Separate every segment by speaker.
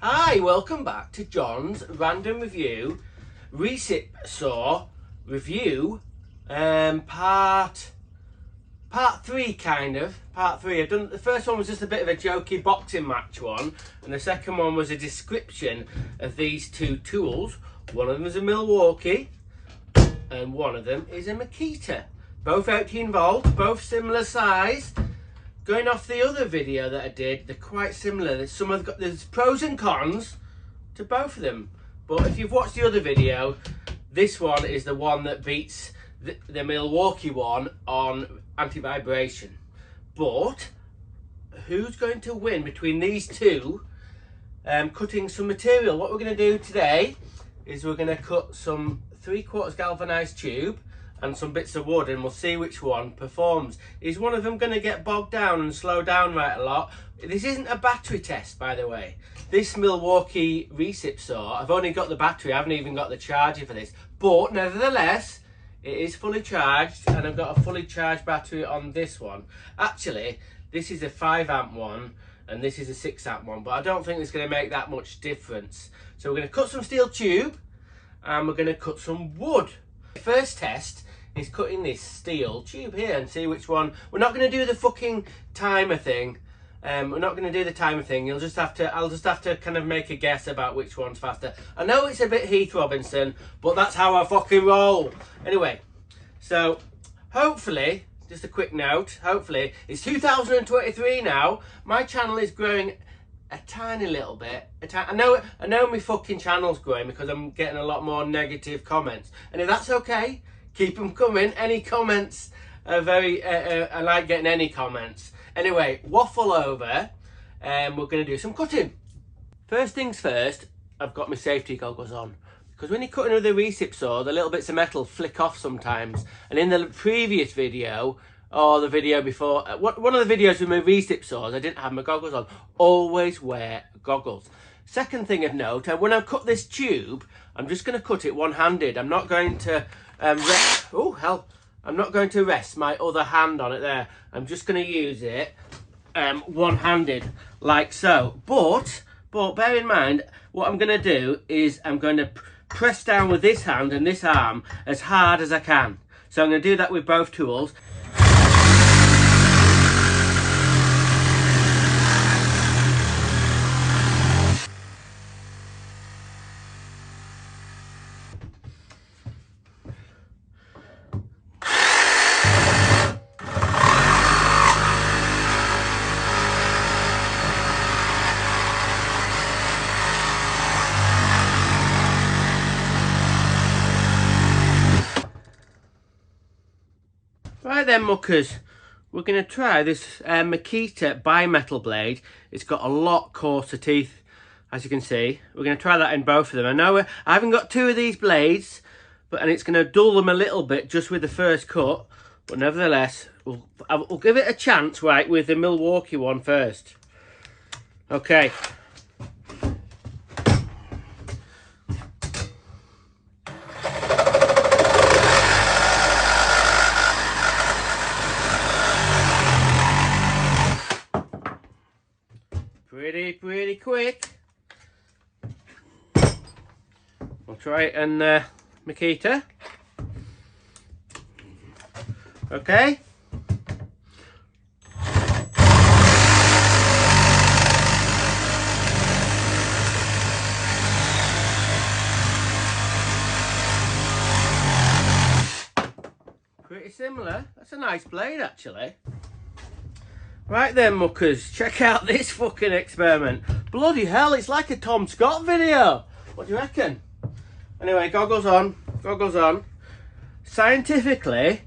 Speaker 1: Hi, welcome back to John's Random Review Recip Saw Review part 3 kind of. Part 3. I've done the first one was just a bit of a jokey boxing match one, and the second one was a description of these two tools. One of them is a Milwaukee and one of them is a Makita. Both 18 volt, both similar size. Going off the other video that I did, they're quite similar. There's pros and cons to both of them. But if you've watched the other video, this one is the one that beats the Milwaukee one on anti-vibration. But who's going to win between these two? Cutting some material. What we're going to do today is we're going to cut some 3/4 galvanized tube and some bits of wood, and we'll see which one performs. Is one of them going to get bogged down and slow down right a lot? This isn't a battery test, by the way. This Milwaukee Recip saw, I've only got the battery, I haven't even got the charger for this, but nevertheless it is fully charged, and I've got a fully charged battery on this one. Actually, this is a 5 amp one and this is a 6 amp one, but I don't think it's going to make that much difference. So we're going to cut some steel tube and we're going to cut some wood. The first test is cutting this steel tube here and see which one. We're not going to do the fucking timer thing. We're not going to do the timer thing. I'll just have to kind of make a guess about which one's faster. I know it's a bit Heath Robinson, but that's how I fucking roll. Anyway, so hopefully, just a quick note, hopefully, it's 2023 now. My channel is growing a tiny little bit. I know my fucking channel's growing because I'm getting a lot more negative comments, and if that's okay, keep them coming. Any comments are very I like getting any comments. Anyway, waffle over, and we're going to do some cutting. First things first, I've got my safety goggles on, because when you're cutting with a recip saw, the little bits of metal flick off sometimes. And in the previous video, or the video before, one of the videos with my recip saws, I didn't have my goggles on. Always wear goggles. Second thing of note, when I cut this tube, I'm just going to cut it one-handed. I'm not going to I'm not going to rest my other hand on it there. I'm just going to use it one-handed, like so. But bear in mind, what I'm going to do is I'm going to press down with this hand and this arm as hard as I can. So I'm going to do that with both tools. Right then, muckers, we're going to try this Makita bimetal blade. It's got a lot coarser teeth, as you can see. We're going to try that in both of them. I know I haven't got two of these blades, and it's going to dull them a little bit just with the first cut, but nevertheless, we'll give it a chance, right, with the Milwaukee one first. Okay. Pretty quick. We'll try it in Makita. Okay. Pretty similar. That's a nice blade, actually. Right then, muckers, check out this fucking experiment. Bloody hell, it's like a Tom Scott video. What do you reckon? Anyway, goggles on, goggles on. Scientifically,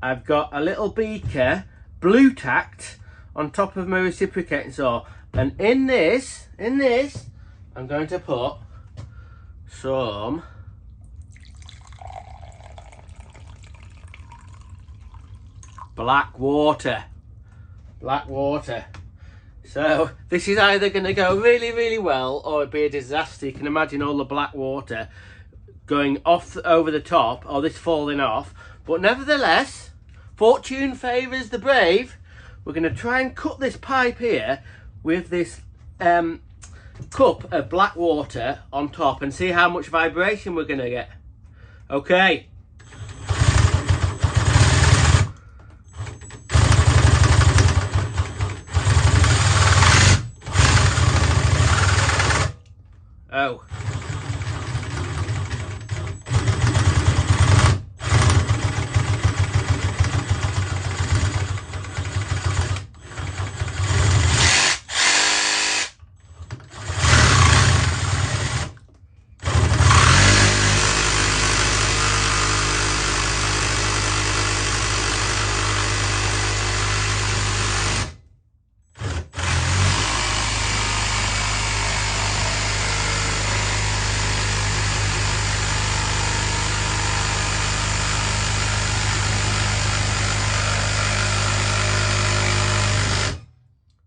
Speaker 1: I've got a little beaker, blue tacked, on top of my reciprocating saw. And in this, I'm going to put some black water. Black water. So this is either going to go really well or it'd be a disaster. You can imagine all the black water going off over the top, or this falling off. But nevertheless, fortune favours the brave. We're going to try and cut this pipe here with this cup of black water on top and see how much vibration we're going to get. Okay. Oh.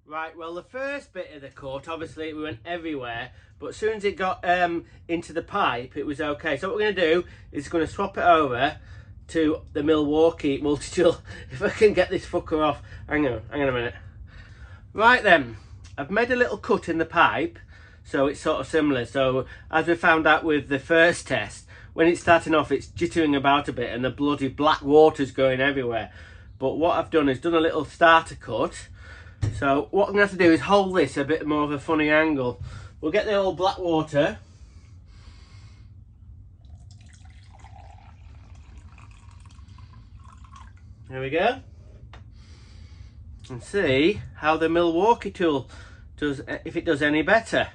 Speaker 1: Right, well the first bit of the cut, obviously it went everywhere, but as soon as it got into the pipe, it was okay. So what we're going to do is going to swap it over to the Milwaukee multi-tool. If I can get this fucker off. Hang on a minute. Right then, I've made a little cut in the pipe, so it's sort of similar. So as we found out with the first test, when it's starting off, it's jittering about a bit and the bloody black water's going everywhere. But what I've done is done a little starter cut. So what I'm going to have to do is hold this a bit more of a funny angle. We'll get the old black water. There we go. And see how the Milwaukee tool does, if it does any better.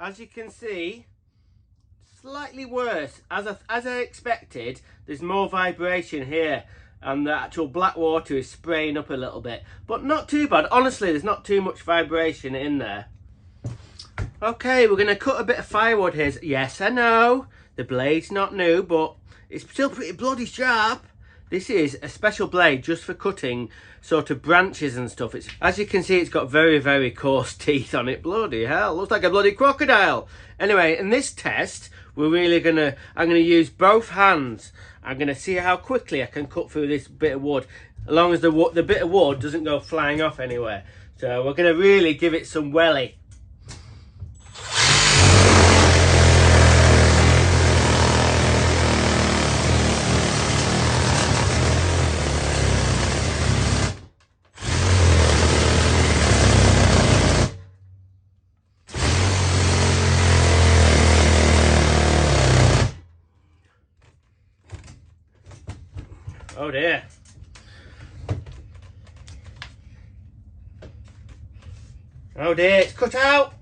Speaker 1: As you can see, slightly worse. As I expected, there's more vibration here and the actual black water is spraying up a little bit, but not too bad. Honestly, there's not too much vibration in there. Okay, we're going to cut a bit of firewood here. Yes, I know, the blade's not new, but it's still pretty bloody sharp. This is a special blade just for cutting sort of branches and stuff. It's, as you can see, it's got very, very coarse teeth on it. Bloody hell, looks like a bloody crocodile. Anyway, in this test, I'm gonna use both hands. I'm gonna see how quickly I can cut through this bit of wood, as long as the bit of wood doesn't go flying off anywhere. So we're gonna really give it some welly. Oh dear. Oh dear, it's cut out.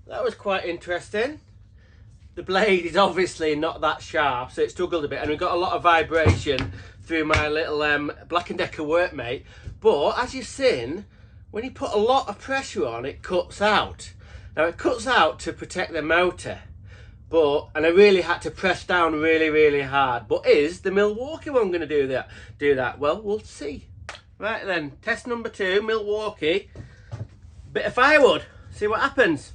Speaker 1: That was quite interesting. The blade is obviously not that sharp, so it struggled a bit, and we got a lot of vibration through my little Black & Decker workmate. But as you've seen, when you put a lot of pressure on, it cuts out. Now it cuts out to protect the motor, and I really had to press down really, really hard. But is the Milwaukee one going to do that? Well, we'll see. Right then, test number 2, Milwaukee. Bit of firewood, see what happens.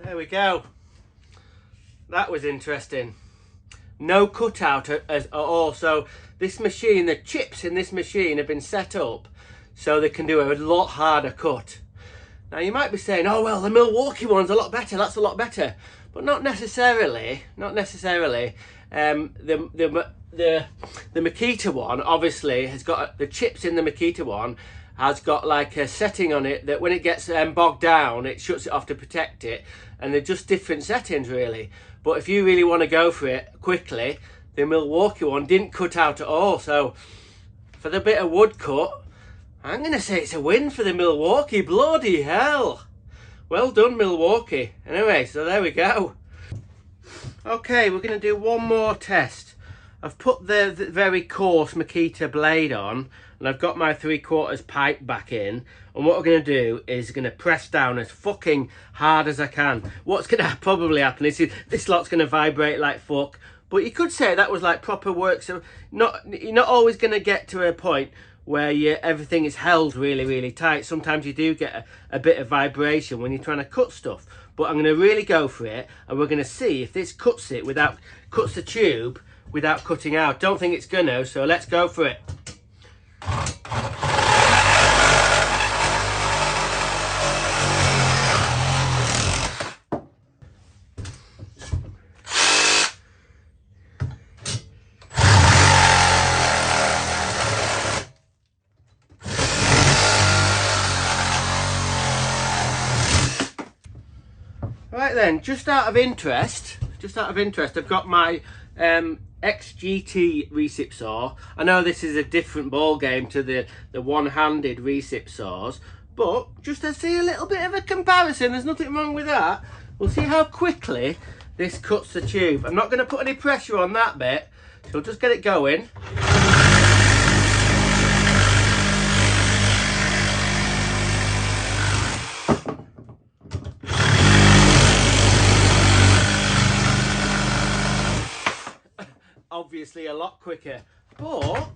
Speaker 1: There we go. That was interesting. no cutout at all. So this machine, the chips in this machine have been set up so they can do a lot harder cut. Now you might be saying, oh well, the Milwaukee one's a lot better, that's a lot better. But not necessarily, not necessarily. The Makita one obviously has got, the chips in the Makita one has got like a setting on it that when it gets bogged down, it shuts it off to protect it. And they're just different settings really. But if you really want to go for it quickly, the Milwaukee one didn't cut out at all. So for the bit of wood cut, I'm going to say it's a win for the Milwaukee. Bloody hell. Well done, Milwaukee. Anyway, so there we go. Okay, we're going to do one more test. I've put the very coarse Makita blade on, and I've got my 3/4 pipe back in. And what we're going to do is going to press down as fucking hard as I can. What's going to probably happen is this lot's going to vibrate like fuck. But you could say that was like proper work. So you're not always going to get to a point where everything is held really, really tight. Sometimes you do get a bit of vibration when you're trying to cut stuff. But I'm going to really go for it, and we're going to see if this cuts the tube without cutting out. Don't think it's going to, so let's go for it. Right then, just out of interest, I've got my XGT recip saw. I know this is a different ball game to the one-handed recip saws, but just to see a little bit of a comparison, there's nothing wrong with that. We'll see how quickly this cuts the tube. I'm not going to put any pressure on that bit, so just get it going. Obviously a lot quicker, but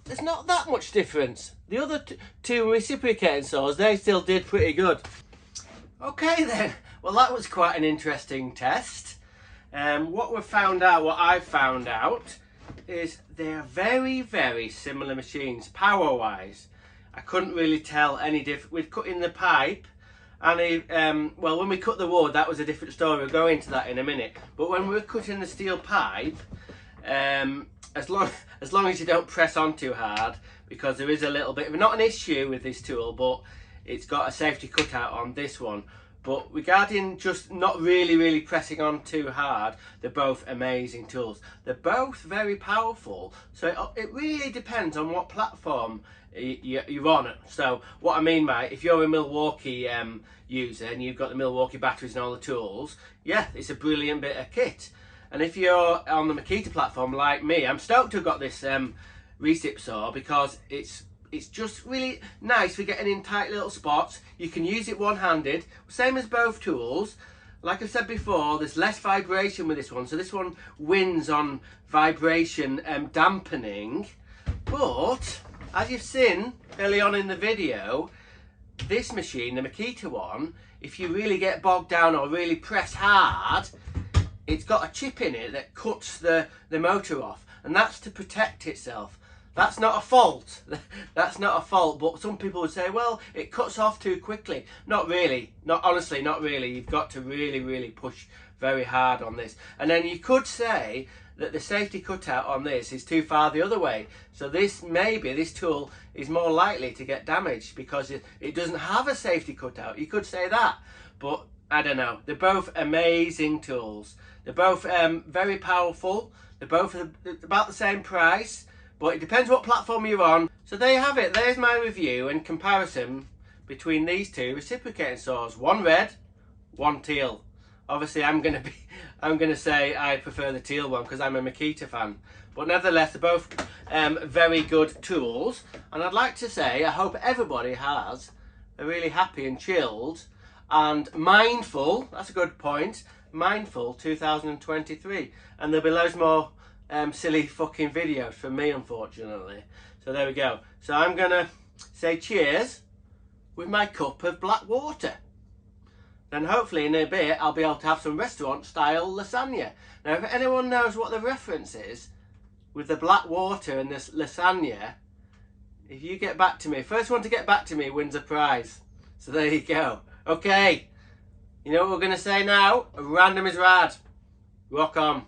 Speaker 1: there's not that much difference. The other two reciprocating saws, they still did pretty good. Okay then, well that was quite an interesting test. What I've found out is they're very, very similar machines power wise. I couldn't really tell any difference with cutting the pipe. And well, when we cut the wood, that was a different story. We'll go into that in a minute. But when we're cutting the steel pipe, as long as you don't press on too hard, because there is a little bit of not an issue with this tool, but it's got a safety cutout on this one. But regarding just not really pressing on too hard, they're both amazing tools. They're both very powerful. So it really depends on what platform you're on. So what I mean by, if you're a Milwaukee user and you've got the Milwaukee batteries and all the tools, yeah, it's a brilliant bit of kit. And if you're on the Makita platform like me, I'm stoked to have got this recip saw, because it's just really nice for getting in tight little spots. You can use it one-handed, same as both tools. Like I said before, there's less vibration with this one, so this one wins on vibration dampening. But as you've seen early on in the video, this machine, the Makita one, if you really get bogged down or really press hard, it's got a chip in it that cuts the motor off, and that's to protect itself. That's not a fault. That's not a fault, but some people would say, well, it cuts off too quickly. Not really. Honestly, not really. You've got to really push very hard on this. And then you could say that the safety cutout on this is too far the other way. So this tool is more likely to get damaged because it doesn't have a safety cutout. You could say that, but I don't know. They're both amazing tools. They're both very powerful. They're both about the same price, but it depends what platform you're on. So there you have it. There's my review and comparison between these two reciprocating saws. One red, one teal. Obviously I'm gonna say I prefer the teal one because I'm a Makita fan. But nevertheless, they're both very good tools. And I'd like to say I hope everybody has a really happy and chilled and mindful, that's a good point, mindful 2023. And there'll be loads more silly fucking videos from me, unfortunately. So there we go. So I'm gonna say cheers with my cup of black water. then hopefully in a bit I'll be able to have some restaurant style lasagna. Now if anyone knows what the reference is with the black water and this lasagna, if you get back to me, first one to get back to me wins a prize. So there you go. Okay, you know what we're going to say now? Random is rad. Rock on.